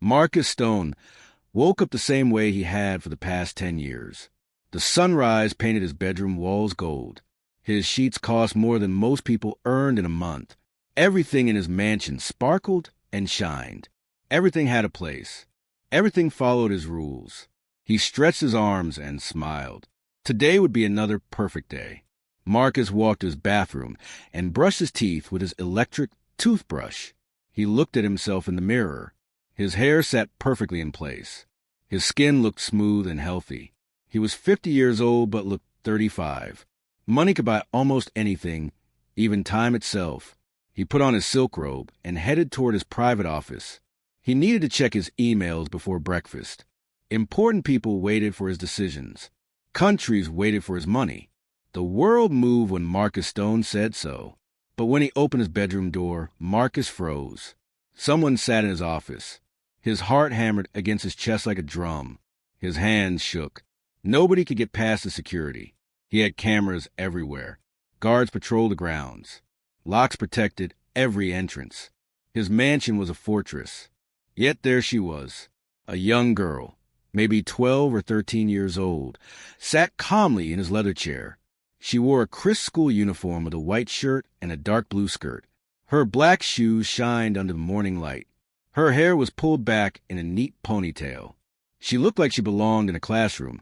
Marcus Stone woke up the same way he had for the past 10 years. The sunrise painted his bedroom walls gold. His sheets cost more than most people earned in a month. Everything in his mansion sparkled and shined. Everything had a place. Everything followed his rules. He stretched his arms and smiled. Today would be another perfect day. Marcus walked to his bathroom and brushed his teeth with his electric toothbrush. He looked at himself in the mirror. His hair sat perfectly in place. His skin looked smooth and healthy. He was 50 years old but looked 35. Money could buy almost anything, even time itself. He put on his silk robe and headed toward his private office. He needed to check his emails before breakfast. Important people waited for his decisions. Countries waited for his money. The world moved when Marcus Stone said so. But when he opened his bedroom door, Marcus froze. Someone sat in his office. His heart hammered against his chest like a drum. His hands shook. Nobody could get past the security. He had cameras everywhere. Guards patrolled the grounds. Locks protected every entrance. His mansion was a fortress. Yet there she was, a young girl, maybe 12 or 13 years old, sat calmly in his leather chair. She wore a crisp school uniform with a white shirt and a dark blue skirt. Her black shoes shined under the morning light. Her hair was pulled back in a neat ponytail. She looked like she belonged in a classroom,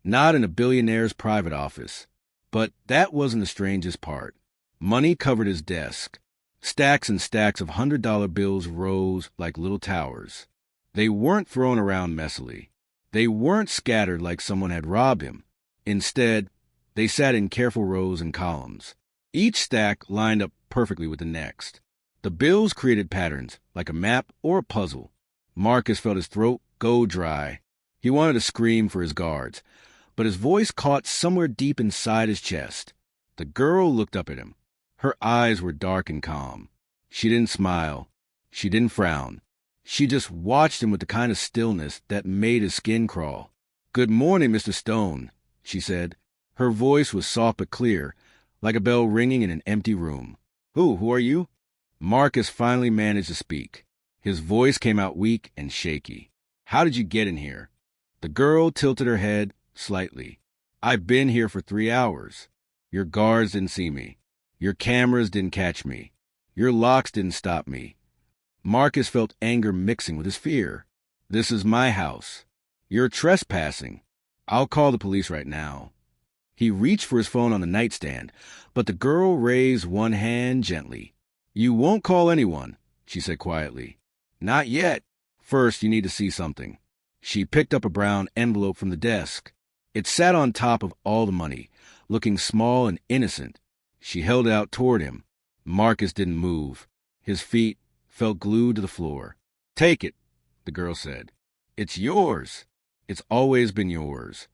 not in a billionaire's private office. But that wasn't the strangest part. Money covered his desk. Stacks and stacks of $100 bills rose like little towers. They weren't thrown around messily. They weren't scattered like someone had robbed him. Instead, they sat in careful rows and columns. Each stack lined up perfectly with the next. The bills created patterns, like a map or a puzzle. Marcus felt his throat go dry. He wanted to scream for his guards, but his voice caught somewhere deep inside his chest. The girl looked up at him. Her eyes were dark and calm. She didn't smile. She didn't frown. She just watched him with the kind of stillness that made his skin crawl. "Good morning, Mr. Stone," she said. Her voice was soft but clear, like a bell ringing in an empty room. Who are you?" Marcus finally managed to speak. His voice came out weak and shaky. "How did you get in here?" The girl tilted her head slightly. "I've been here for 3 hours. Your guards didn't see me. Your cameras didn't catch me. Your locks didn't stop me." Marcus felt anger mixing with his fear. "This is my house. You're trespassing. I'll call the police right now." He reached for his phone on the nightstand, but the girl raised one hand gently. "You won't call anyone," she said quietly. "Not yet. First, you need to see something." She picked up a brown envelope from the desk. It sat on top of all the money, looking small and innocent. She held it out toward him. Marcus didn't move. His feet felt glued to the floor. "Take it," the girl said. "It's yours. It's always been yours."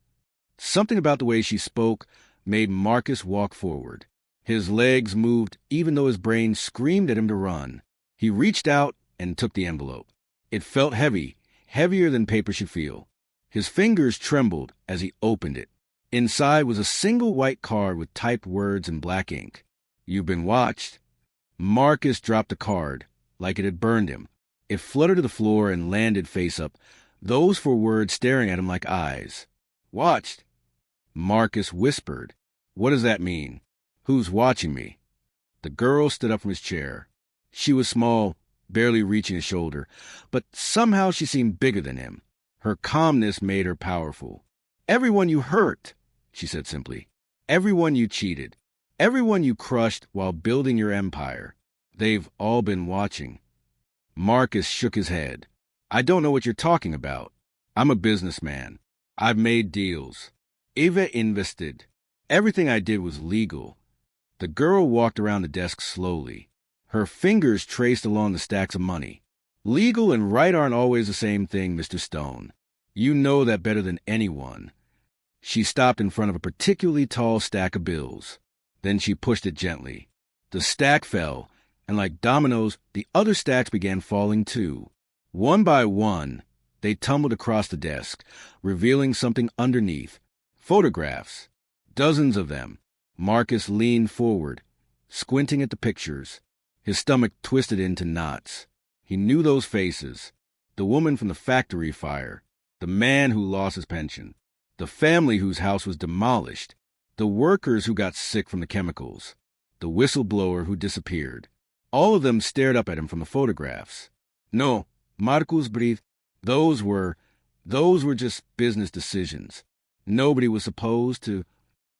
Something about the way she spoke made Marcus walk forward. His legs moved even though his brain screamed at him to run. He reached out and took the envelope. It felt heavy, heavier than paper should feel. His fingers trembled as he opened it. Inside was a single white card with typed words in black ink. "You've been watched." Marcus dropped the card, like it had burned him. It fluttered to the floor and landed face up, those 4 words staring at him like eyes. "Watched?" Marcus whispered. "What does that mean? Who's watching me?" The girl stood up from his chair. She was small, barely reaching his shoulder, but somehow she seemed bigger than him. Her calmness made her powerful. "Everyone you hurt," she said simply. "Everyone you cheated. Everyone you crushed while building your empire. They've all been watching." Marcus shook his head. "I don't know what you're talking about. I'm a businessman. I've made deals. Eva invested. Everything I did was legal." The girl walked around the desk slowly. Her fingers traced along the stacks of money. "Legal and right aren't always the same thing, Mr. Stone. You know that better than anyone." She stopped in front of a particularly tall stack of bills. Then she pushed it gently. The stack fell, and like dominoes, the other stacks began falling too. One by one, they tumbled across the desk, revealing something underneath. Photographs. Dozens of them. Marcus leaned forward, squinting at the pictures. His stomach twisted into knots. He knew those faces. The woman from the factory fire, the man who lost his pension, the family whose house was demolished, the workers who got sick from the chemicals, the whistleblower who disappeared. All of them stared up at him from the photographs. No, Marcus breathed. Those were just business decisions. Nobody was supposed to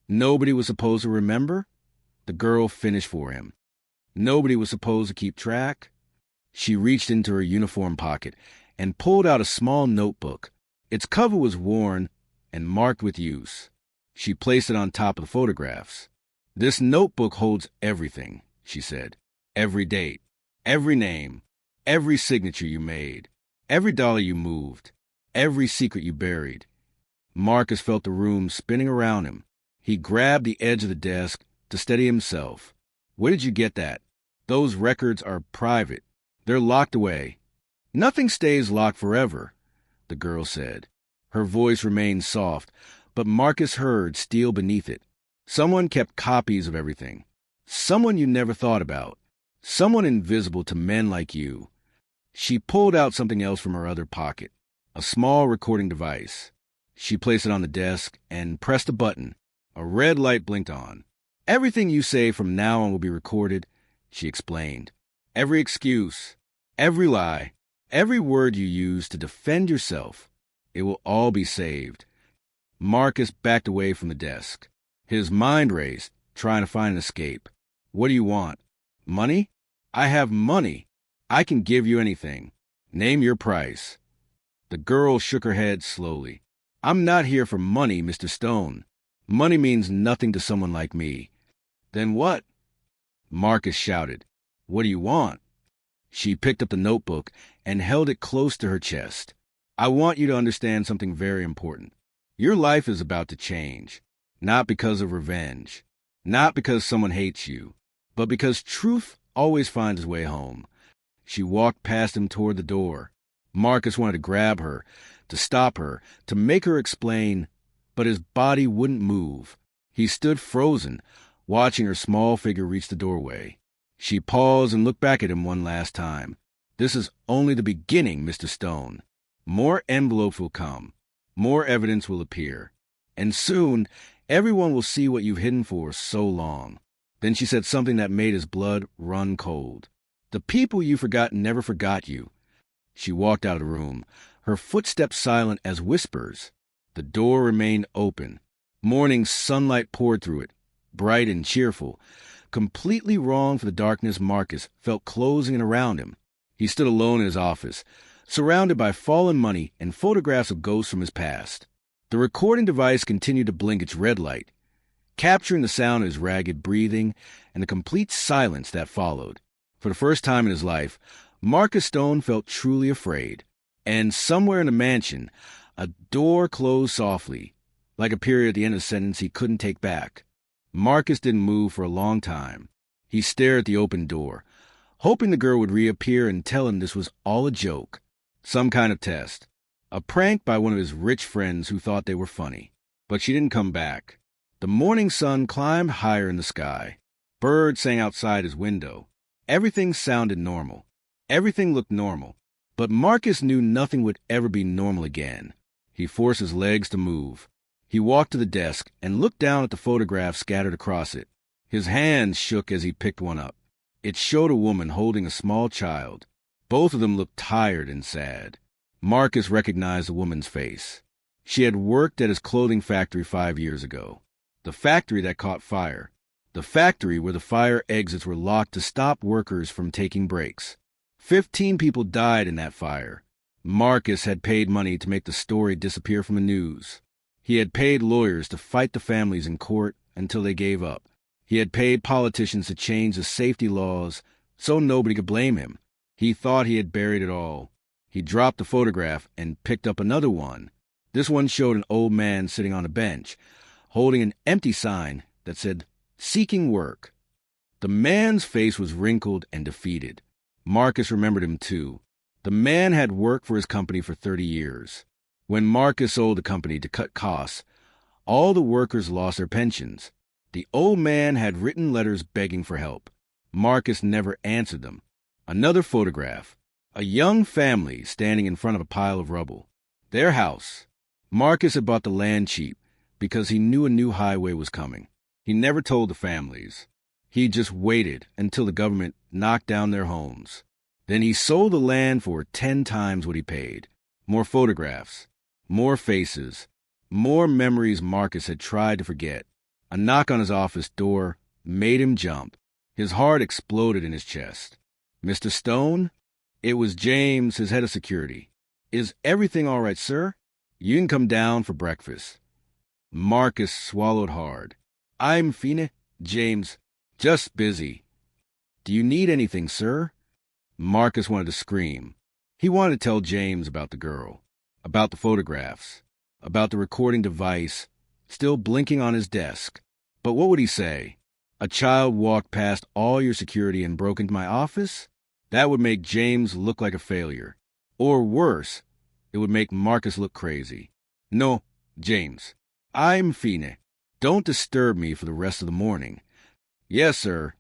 remember. The girl finished for him. Nobody was supposed to keep track. She reached into her uniform pocket and pulled out a small notebook. Its cover was worn and marked with use. She placed it on top of the photographs. This notebook holds everything, she said. Every date, every name, every signature you made, every dollar you moved, every secret you buried. Marcus felt the room spinning around him. He grabbed the edge of the desk to steady himself. Where did you get that? Those records are private. They're locked away. Nothing stays locked forever, the girl said. Her voice remained soft, but Marcus heard steel beneath it. Someone kept copies of everything. Someone you never thought about. Someone invisible to men like you. She pulled out something else from her other pocket, a small recording device. She placed it on the desk and pressed a button. A red light blinked on. Everything you say from now on will be recorded, she explained. Every excuse, every lie, every word you use to defend yourself. It will all be saved. Marcus backed away from the desk. His mind raced, trying to find an escape. What do you want? Money? I have money. I can give you anything. Name your price. The girl shook her head slowly. I'm not here for money, Mr. Stone. Money means nothing to someone like me. Then what? Marcus shouted. What do you want? She picked up the notebook and held it close to her chest. I want you to understand something very important. Your life is about to change. Not because of revenge. Not because someone hates you. But because truth always finds its way home. She walked past him toward the door. Marcus wanted to grab her, to stop her, to make her explain, but his body wouldn't move. He stood frozen, watching her small figure reach the doorway. She paused and looked back at him one last time. This is only the beginning, Mr. Stone. More envelopes will come. More evidence will appear. And soon, everyone will see what you've hidden for so long. Then she said something that made his blood run cold. The people you forgot never forgot you. She walked out of the room, her footsteps silent as whispers. The door remained open. Morning sunlight poured through it, bright and cheerful. Completely wrong for the darkness Marcus felt closing in around him. He stood alone in his office, surrounded by fallen money and photographs of ghosts from his past. The recording device continued to blink its red light, capturing the sound of his ragged breathing and the complete silence that followed. For the first time in his life, Marcus Stone felt truly afraid. And somewhere in the mansion, a door closed softly, like a period at the end of a sentence he couldn't take back. Marcus didn't move for a long time. He stared at the open door, hoping the girl would reappear and tell him this was all a joke, some kind of test, a prank by one of his rich friends who thought they were funny. But she didn't come back. The morning sun climbed higher in the sky. Birds sang outside his window. Everything sounded normal. Everything looked normal. But Marcus knew nothing would ever be normal again. He forced his legs to move. He walked to the desk and looked down at the photographs scattered across it. His hands shook as he picked one up. It showed a woman holding a small child. Both of them looked tired and sad. Marcus recognized the woman's face. She had worked at his clothing factory 5 years ago. The factory that caught fire. The factory where the fire exits were locked to stop workers from taking breaks. 15 people died in that fire. Marcus had paid money to make the story disappear from the news. He had paid lawyers to fight the families in court until they gave up. He had paid politicians to change the safety laws so nobody could blame him. He thought he had buried it all. He dropped the photograph and picked up another one. This one showed an old man sitting on a bench, holding an empty sign that said, "Seeking work." The man's face was wrinkled and defeated. Marcus remembered him too. The man had worked for his company for 30 years. When Marcus sold the company to cut costs, all the workers lost their pensions. The old man had written letters begging for help. Marcus never answered them. Another photograph. A young family standing in front of a pile of rubble. Their house. Marcus had bought the land cheap because he knew a new highway was coming. He never told the families. He just waited until the government knocked down their homes. Then he sold the land for 10 times what he paid. More photographs, more faces, more memories Marcus had tried to forget. A knock on his office door made him jump. His heart exploded in his chest. Mr. Stone? It was James, his head of security. Is everything all right, sir? You can come down for breakfast. Marcus swallowed hard. I'm fine, James. Just busy. Do you need anything, sir? Marcus wanted to scream. He wanted to tell James about the girl, about the photographs, about the recording device still blinking on his desk. But what would he say? A child walked past all your security and broke into my office? That would make James look like a failure. Or worse, it would make Marcus look crazy. No, James. I'm fine. Don't disturb me for the rest of the morning. Yes, sir.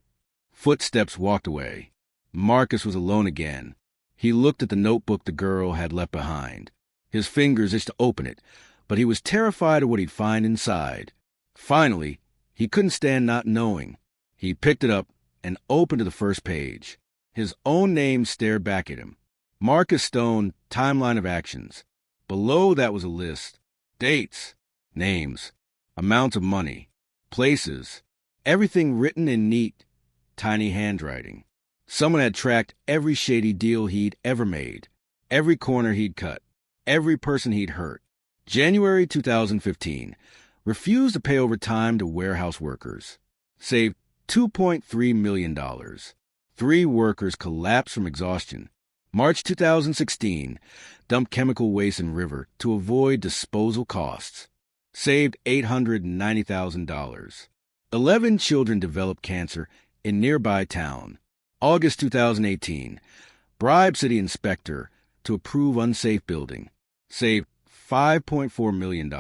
Footsteps walked away. Marcus was alone again. He looked at the notebook the girl had left behind. His fingers itched to open it, but he was terrified of what he'd find inside. Finally, he couldn't stand not knowing. He picked it up and opened to the first page. His own name stared back at him. Marcus Stone, Timeline of Actions. Below that was a list. Dates, names, amounts of money, places, everything written in neat, tiny handwriting. Someone had tracked every shady deal he'd ever made, every corner he'd cut, every person he'd hurt. January 2015. Refused to pay overtime to warehouse workers. Saved $2.3 million. 3 workers collapsed from exhaustion. March 2016. Dumped chemical waste in river to avoid disposal costs. Saved $890,000. 11 children developed cancer in nearby town. August 2018. Bribed city inspector to approve unsafe building. Saved $5.4 million.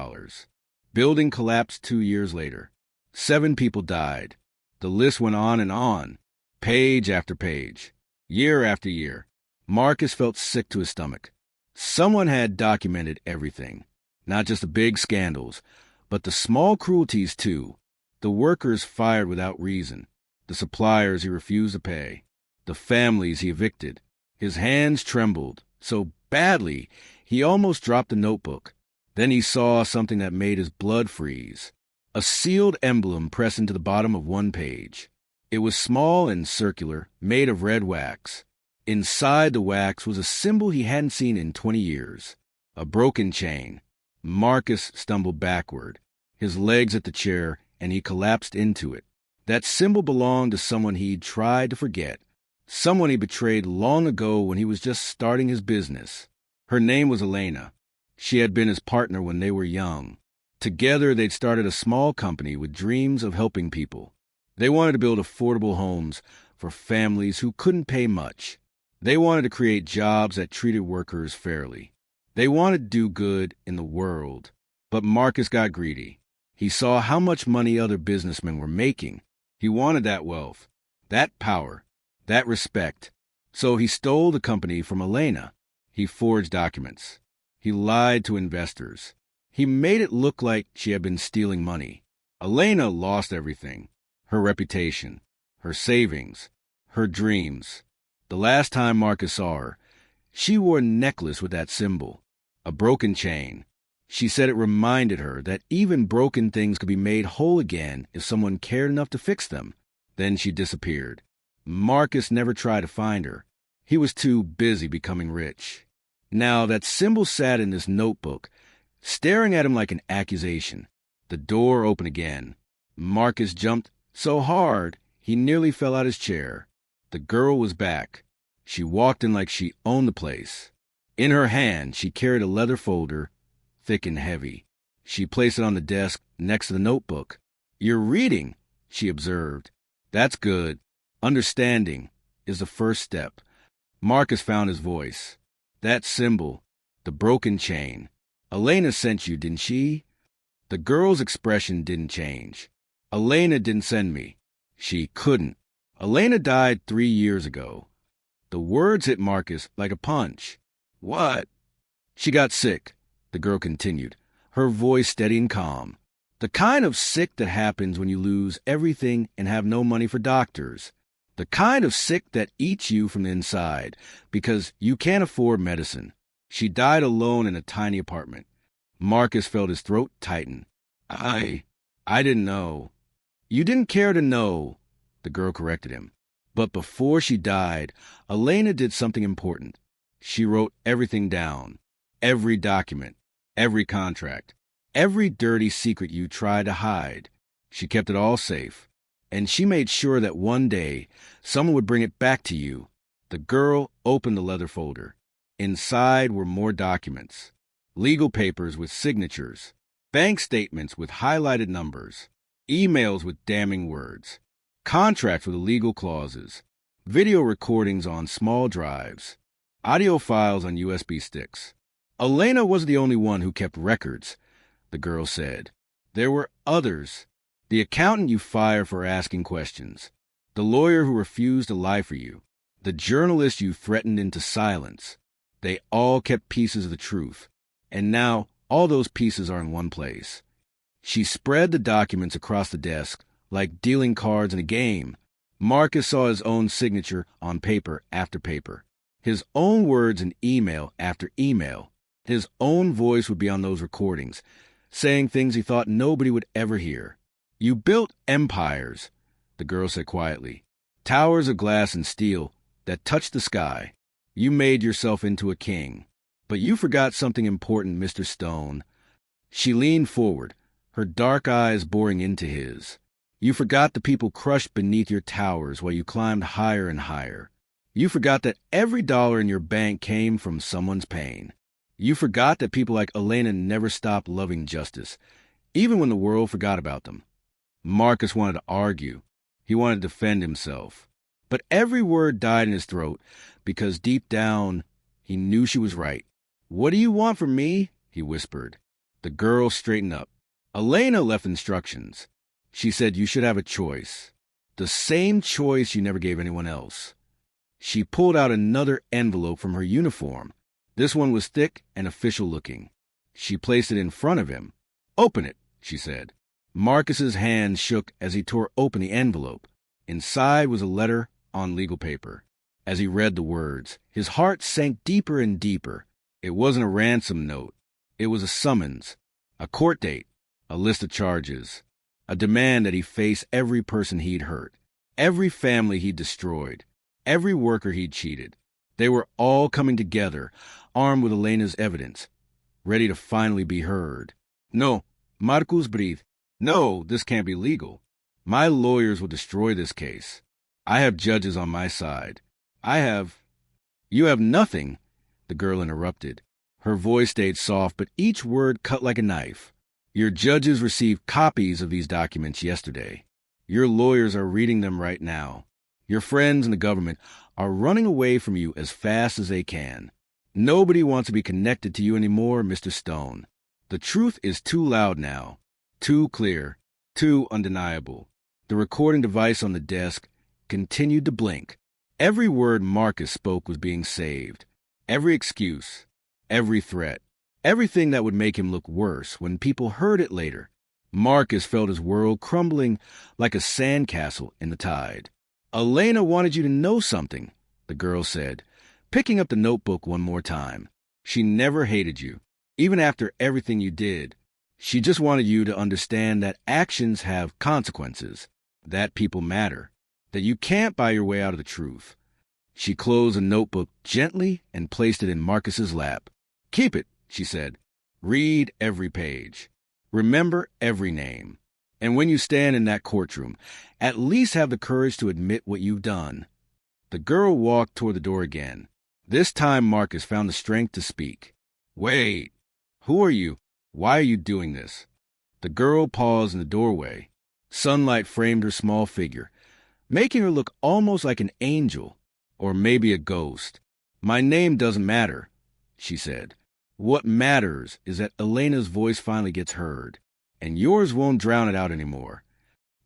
Building collapsed 2 years later. 7 people died. The list went on, page after page, year after year. Marcus felt sick to his stomach. Someone had documented everything, not just the big scandals, but the small cruelties too. The workers fired without reason, the suppliers he refused to pay, the families he evicted. His hands trembled so badly he almost dropped the notebook. Then he saw something that made his blood freeze. A sealed emblem pressed into the bottom of one page. It was small and circular, made of red wax. Inside the wax was a symbol he hadn't seen in 20 years. A broken chain. Marcus stumbled backward, his legs at the chair, and he collapsed into it. That symbol belonged to someone he'd tried to forget. Someone he betrayed long ago when he was just starting his business. Her name was Elena. She had been his partner when they were young. Together, they'd started a small company with dreams of helping people. They wanted to build affordable homes for families who couldn't pay much. They wanted to create jobs that treated workers fairly. They wanted to do good in the world. But Marcus got greedy. He saw how much money other businessmen were making. He wanted that wealth, that power, that respect. So he stole the company from Elena. He forged documents. He lied to investors. He made it look like she had been stealing money. Elena lost everything. Her reputation, her savings, her dreams. The last time Marcus saw her, she wore a necklace with that symbol, a broken chain. She said it reminded her that even broken things could be made whole again if someone cared enough to fix them. Then she disappeared. Marcus never tried to find her. He was too busy becoming rich. Now that symbol sat in this notebook, staring at him like an accusation. The door opened again. Marcus jumped so hard he nearly fell out his chair. The girl was back. She walked in like she owned the place. In her hand, she carried a leather folder, thick and heavy. She placed it on the desk next to the notebook. "You're reading," she observed. "That's good. Understanding is the first step." Marcus found his voice. "That symbol, the broken chain. Elena sent you, didn't she?" The girl's expression didn't change. "Elena didn't send me. She couldn't. Elena died 3 years ago." The words hit Marcus like a punch. What? She got sick, the girl continued, her voice steady and calm. The kind of sick that happens when you lose everything and have no money for doctors. The kind of sick that eats you from the inside because you can't afford medicine. She died alone in a tiny apartment. Marcus felt his throat tighten. I didn't know. You didn't care to know, the girl corrected him. But before she died, Elena did something important. She wrote everything down. Every document. Every contract. Every dirty secret you tried to hide. She kept it all safe. And she made sure that one day someone would bring it back to you. The girl opened the leather folder. Inside were more documents. Legal papers with signatures. Bank statements with highlighted numbers. Emails with damning words. Contracts with illegal clauses. Video recordings on small drives. Audio files on USB sticks. Elena wasn't the only one who kept records, the girl said. There were others. The accountant you fired for asking questions. The lawyer who refused to lie for you. The journalist you threatened into silence. They all kept pieces of the truth. And now all those pieces are in one place. She spread the documents across the desk like dealing cards in a game. Marcus saw his own signature on paper after paper. His own words in email after email. His own voice would be on those recordings, saying things he thought nobody would ever hear. You built empires, the girl said quietly. Towers of glass and steel that touched the sky. You made yourself into a king. But you forgot something important, Mr. Stone. She leaned forward, her dark eyes boring into his. You forgot the people crushed beneath your towers while you climbed higher and higher. You forgot that every dollar in your bank came from someone's pain. You forgot that people like Elena never stopped loving justice, even when the world forgot about them. Marcus wanted to argue. He wanted to defend himself. But every word died in his throat because deep down, he knew she was right. What do you want from me? He whispered. The girl straightened up. Elena left instructions. She said you should have a choice. The same choice you never gave anyone else. She pulled out another envelope from her uniform. This one was thick and official-looking. She placed it in front of him. Open it, she said. Marcus's hand shook as he tore open the envelope. Inside was a letter on legal paper. As he read the words, his heart sank deeper and deeper. It wasn't a ransom note. It was a summons, a court date, a list of charges, a demand that he face every person he'd hurt, every family he'd destroyed, every worker he'd cheated. They were all coming together, armed with Elena's evidence, ready to finally be heard. No, Marcus, breathe. No, this can't be legal. My lawyers will destroy this case. I have judges on my side. You have nothing, the girl interrupted. Her voice stayed soft, but each word cut like a knife. Your judges received copies of these documents yesterday. Your lawyers are reading them right now. Your friends in the government are running away from you as fast as they can. Nobody wants to be connected to you anymore, Mr. Stone. The truth is too loud now, too clear, too undeniable. The recording device on the desk continued to blink. Every word Marcus spoke was being saved. Every excuse, every threat, everything that would make him look worse when people heard it later. Marcus felt his world crumbling like a sandcastle in the tide. Elena wanted you to know something, the girl said, picking up the notebook one more time. She never hated you, even after everything you did. She just wanted you to understand that actions have consequences, that people matter, that you can't buy your way out of the truth. She closed the notebook gently and placed it in Marcus's lap. Keep it, she said. Read every page. Remember every name. And when you stand in that courtroom, at least have the courage to admit what you've done. The girl walked toward the door again. This time Marcus found the strength to speak. Wait. Who are you? Why are you doing this? The girl paused in the doorway. Sunlight framed her small figure, making her look almost like an angel, or maybe a ghost. My name doesn't matter, she said. What matters is that Elena's voice finally gets heard, and yours won't drown it out anymore.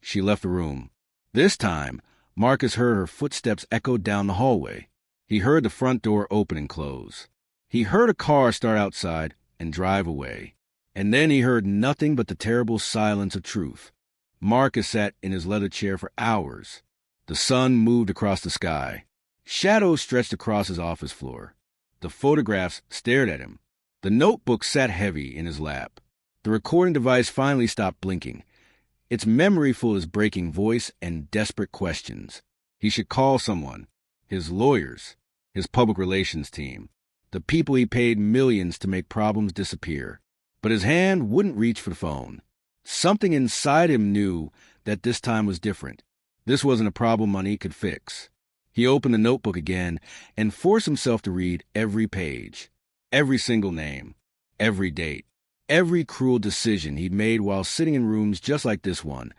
She left the room. This time, Marcus heard her footsteps echo down the hallway. He heard the front door open and close. He heard a car start outside and drive away. And then he heard nothing but the terrible silence of truth. Marcus sat in his leather chair for hours. The sun moved across the sky. Shadows stretched across his office floor. The photographs stared at him. The notebook sat heavy in his lap. The recording device finally stopped blinking, its memory full of his breaking voice and desperate questions. He should call someone. His lawyers. His public relations team. The people he paid millions to make problems disappear. But his hand wouldn't reach for the phone. Something inside him knew that this time was different. This wasn't a problem money could fix. He opened the notebook again and forced himself to read every page, every single name, every date, every cruel decision he'd made while sitting in rooms just like this one,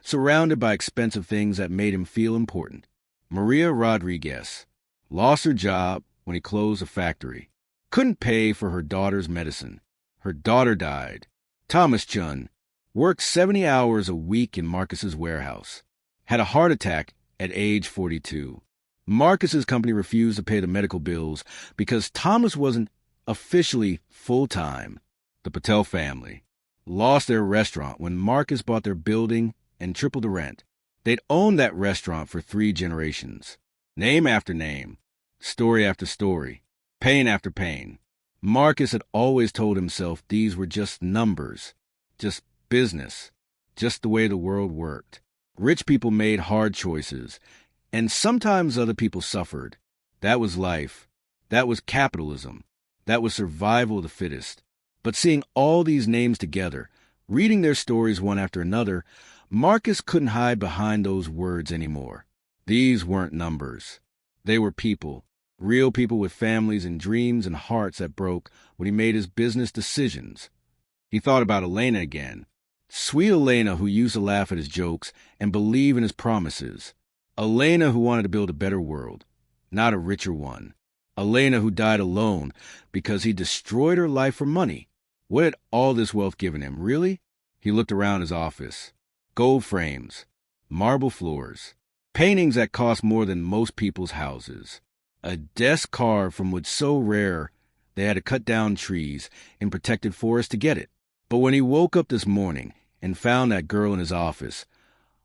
surrounded by expensive things that made him feel important. Maria Rodriguez lost her job when he closed a factory, couldn't pay for her daughter's medicine. Her daughter died. Thomas Chun worked 70 hours a week in Marcus's warehouse, had a heart attack at age 42. Marcus's company refused to pay the medical bills because Thomas wasn't officially full-time. The Patel family lost their restaurant when Marcus bought their building and tripled the rent. They'd owned that restaurant for 3 generations. Name after name, story after story, pain after pain. Marcus had always told himself these were just numbers, just business, just the way the world worked. Rich people made hard choices, and sometimes other people suffered. That was life. That was capitalism. That was survival of the fittest. But seeing all these names together, reading their stories one after another, Marcus couldn't hide behind those words anymore. These weren't numbers. They were people, real people with families and dreams and hearts that broke when he made his business decisions. He thought about Elena again. Sweet Elena who used to laugh at his jokes and believe in his promises. Elena who wanted to build a better world, not a richer one. Elena who died alone because he destroyed her life for money. What had all this wealth given him, really? He looked around his office. Gold frames, marble floors, paintings that cost more than most people's houses. A desk carved from wood so rare they had to cut down trees in protected forests to get it. But when he woke up this morning and found that girl in his office,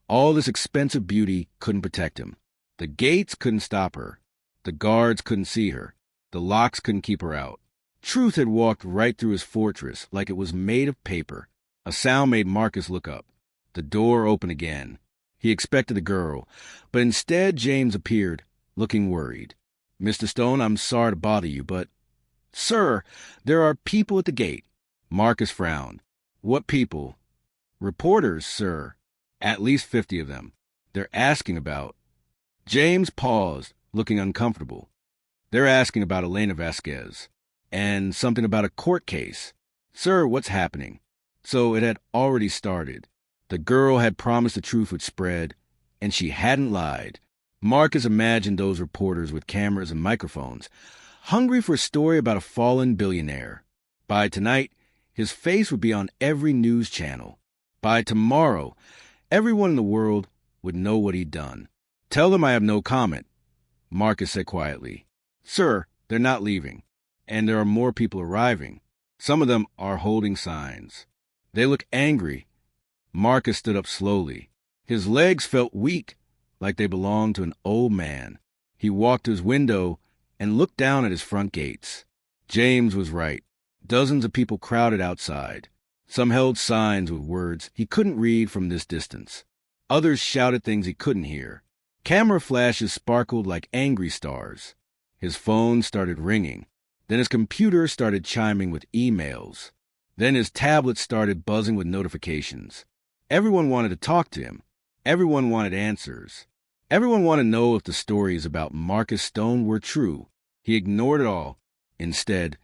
all this expensive beauty couldn't protect him. The gates couldn't stop her. The guards couldn't see her. The locks couldn't keep her out. Truth had walked right through his fortress like it was made of paper. A sound made Marcus look up. The door opened again. He expected a girl, but instead James appeared, looking worried. "Mr. Stone, I'm sorry to bother you, but—" "Sir, there are people at the gate." Marcus frowned. "What people?" "Reporters, sir. At least 50 of them. They're asking about—" James paused, looking uncomfortable. "They're asking about Elena Vasquez. And something about a court case. Sir, what's happening?" So it had already started. The girl had promised the truth would spread, and she hadn't lied. Marcus imagined those reporters with cameras and microphones, hungry for a story about a fallen billionaire. By tonight, his face would be on every news channel. By tomorrow, everyone in the world would know what he'd done. "Tell them I have no comment," Marcus said quietly. "Sir, they're not leaving, and there are more people arriving. Some of them are holding signs. They look angry." Marcus stood up slowly. His legs felt weak, like they belonged to an old man. He walked to his window and looked down at his front gates. James was right. Dozens of people crowded outside. Some held signs with words he couldn't read from this distance. Others shouted things he couldn't hear. Camera flashes sparkled like angry stars. His phone started ringing. Then his computer started chiming with emails. Then his tablet started buzzing with notifications. Everyone wanted to talk to him. Everyone wanted answers. Everyone wanted to know if the stories about Marcus Stone were true. He ignored it all. Instead,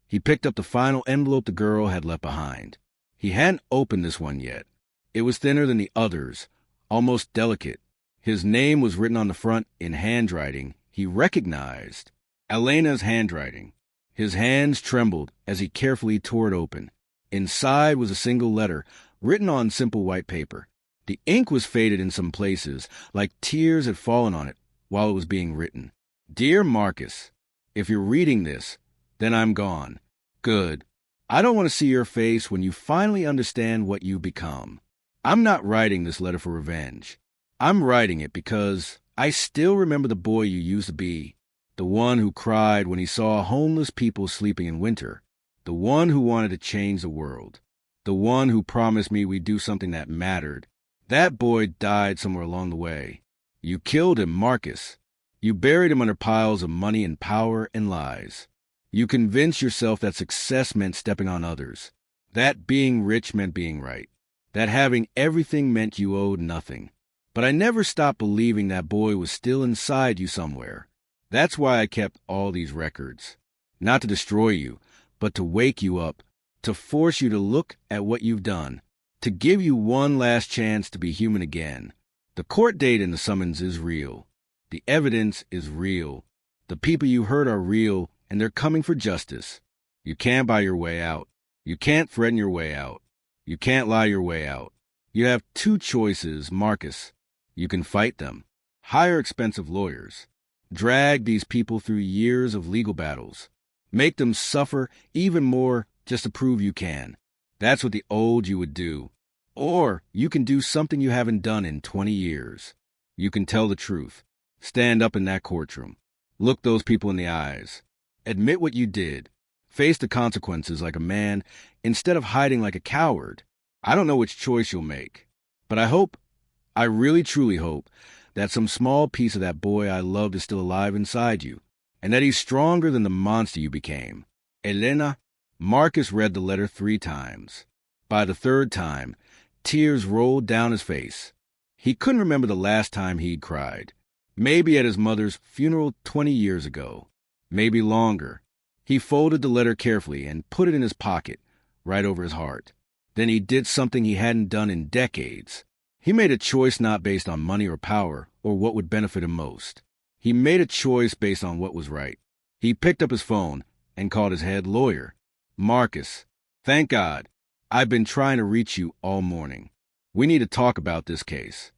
he picked up the final envelope the girl had left behind. He hadn't opened this one yet. It was thinner than the others, almost delicate. His name was written on the front in handwriting he recognized. Elena's handwriting. His hands trembled as he carefully tore it open. Inside was a single letter, written on simple white paper. The ink was faded in some places, like tears had fallen on it while it was being written. Dear Marcus, if you're reading this, then I'm gone. Good. I don't want to see your face when you finally understand what you become. I'm not writing this letter for revenge. I'm writing it because I still remember the boy you used to be, the one who cried when he saw homeless people sleeping in winter, the one who wanted to change the world, the one who promised me we'd do something that mattered. That boy died somewhere along the way. You killed him, Marcus. You buried him under piles of money and power and lies. You convinced yourself that success meant stepping on others, that being rich meant being right, that having everything meant you owed nothing. But I never stopped believing that boy was still inside you somewhere. That's why I kept all these records. Not to destroy you, but to wake you up, to force you to look at what you've done, to give you one last chance to be human again. The court date in the summons is real. The evidence is real. The people you hurt are real, and they're coming for justice. You can't buy your way out. You can't threaten your way out. You can't lie your way out. You have two choices, Marcus. You can fight them, hire expensive lawyers, drag these people through years of legal battles, make them suffer even more just to prove you can. That's what the old you would do. Or you can do something you haven't done in 20 years. You can tell the truth. Stand up in that courtroom. Look those people in the eyes. Admit what you did. Face the consequences like a man instead of hiding like a coward. I don't know which choice you'll make, but I really truly hope, that some small piece of that boy I loved is still alive inside you, and that he's stronger than the monster you became. Elena. Marcus read the letter 3 times. By the 3rd time, tears rolled down his face. He couldn't remember the last time he'd cried. Maybe at his mother's funeral 20 years ago. Maybe longer. He folded the letter carefully and put it in his pocket, right over his heart. Then he did something he hadn't done in decades. He made a choice not based on money or power or what would benefit him most. He made a choice based on what was right. He picked up his phone and called his head lawyer. Marcus, thank God. I've been trying to reach you all morning. We need to talk about this case.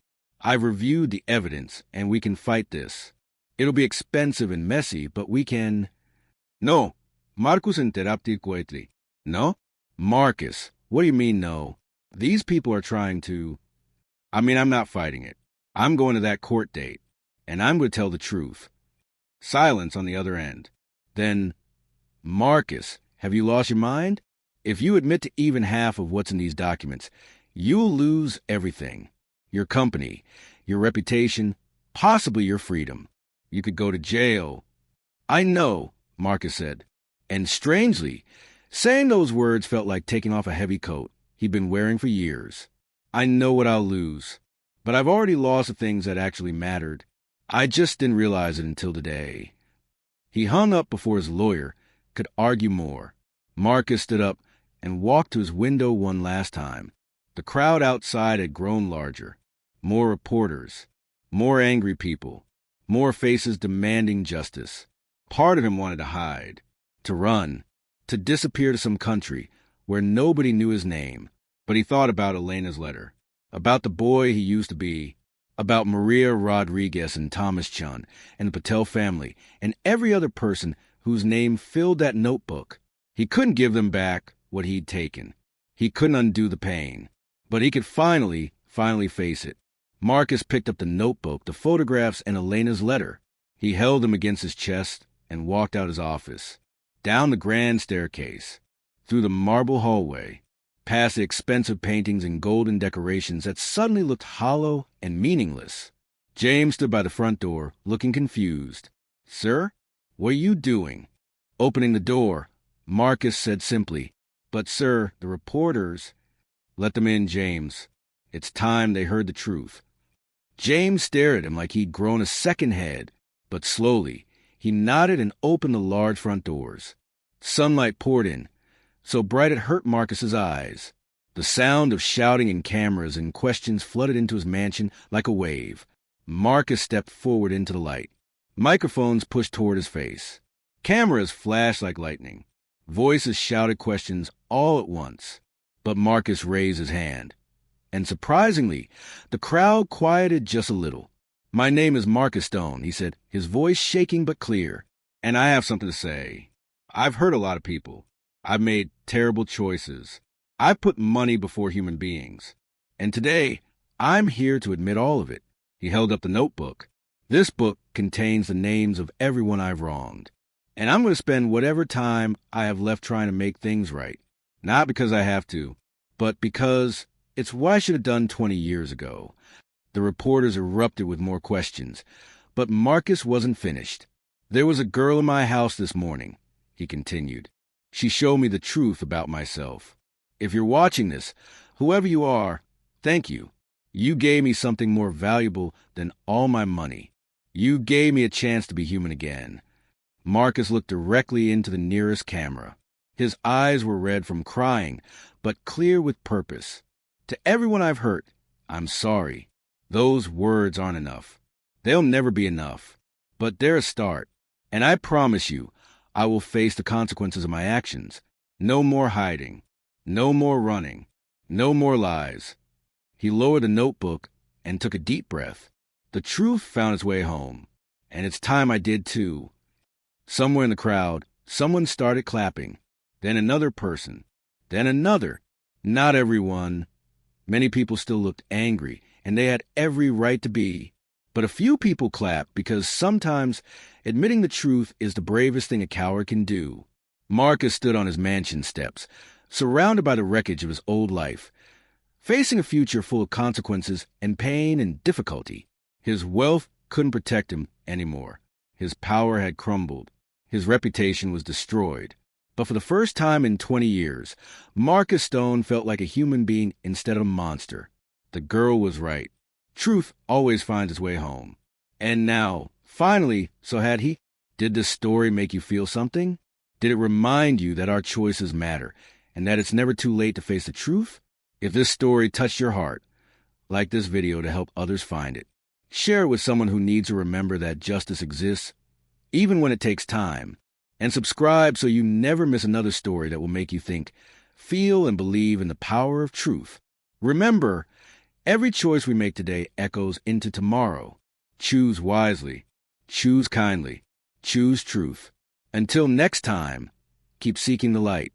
I've reviewed the evidence, and we can fight this. It'll be expensive and messy, but we can... No, Marcus interrupted quietly. No? Marcus, what do you mean no? These people are trying to... I'm not fighting it. I'm going to that court date, and I'm going to tell the truth. Silence on the other end. Then, Marcus, have you lost your mind? If you admit to even half of what's in these documents, you'll lose everything. Your company, your reputation, possibly your freedom. You could go to jail. I know, Marcus said. And strangely, saying those words felt like taking off a heavy coat he'd been wearing for years. I know what I'll lose, but I've already lost the things that actually mattered. I just didn't realize it until today. He hung up before his lawyer could argue more. Marcus stood up and walked to his window one last time. The crowd outside had grown larger. More reporters, more angry people, more faces demanding justice. Part of him wanted to hide, to run, to disappear to some country where nobody knew his name. But he thought about Elena's letter, about the boy he used to be, about Maria Rodriguez and Thomas Chun and the Patel family and every other person whose name filled that notebook. He couldn't give them back what he'd taken. He couldn't undo the pain. But he could finally face it. Marcus picked up the notebook, the photographs, and Elena's letter. He held them against his chest and walked out his office, down the grand staircase, through the marble hallway, past the expensive paintings and golden decorations that suddenly looked hollow and meaningless. James stood by the front door, looking confused. Sir, what are you doing? Opening the door, Marcus said simply, But sir, the reporters... Let them in, James. It's time they heard the truth. James stared at him like he'd grown a second head, but slowly, he nodded and opened the large front doors. Sunlight poured in, so bright it hurt Marcus's eyes. The sound of shouting and cameras and questions flooded into his mansion like a wave. Marcus stepped forward into the light. Microphones pushed toward his face. Cameras flashed like lightning. Voices shouted questions all at once. But Marcus raised his hand. And surprisingly, the crowd quieted just a little. "My name is Marcus Stone," he said, his voice shaking but clear. "And I have something to say. I've hurt a lot of people. I've made terrible choices. I've put money before human beings. And today, I'm here to admit all of it." He held up the notebook. "This book contains the names of everyone I've wronged. And I'm going to spend whatever time I have left trying to make things right. Not because I have to, but because it's what I should have done 20 years ago." The reporters erupted with more questions, but Marcus wasn't finished. "There was a girl in my house this morning," he continued. "She showed me the truth about myself. If you're watching this, whoever you are, thank you. You gave me something more valuable than all my money. You gave me a chance to be human again." Marcus looked directly into the nearest camera. His eyes were red from crying, but clear with purpose. "To everyone I've hurt, I'm sorry. Those words aren't enough. They'll never be enough. But they're a start. And I promise you, I will face the consequences of my actions. No more hiding. No more running. No more lies." He lowered the notebook and took a deep breath. "The truth found its way home. And it's time I did too." Somewhere in the crowd, someone started clapping. Then another person. Then another. Not everyone. Many people still looked angry, and they had every right to be. But a few people clapped because sometimes admitting the truth is the bravest thing a coward can do. Marcus stood on his mansion steps, surrounded by the wreckage of his old life, facing a future full of consequences and pain and difficulty. His wealth couldn't protect him anymore. His power had crumbled. His reputation was destroyed. But for the first time in 20 years, Marcus Stone felt like a human being instead of a monster. The girl was right. Truth always finds its way home. And now, finally, so had he. Did this story make you feel something? Did it remind you that our choices matter and that it's never too late to face the truth? If this story touched your heart, like this video to help others find it. Share it with someone who needs to remember that justice exists, even when it takes time. And subscribe so you never miss another story that will make you think, feel, and believe in the power of truth. Remember, every choice we make today echoes into tomorrow. Choose wisely. Choose kindly. Choose truth. Until next time, keep seeking the light.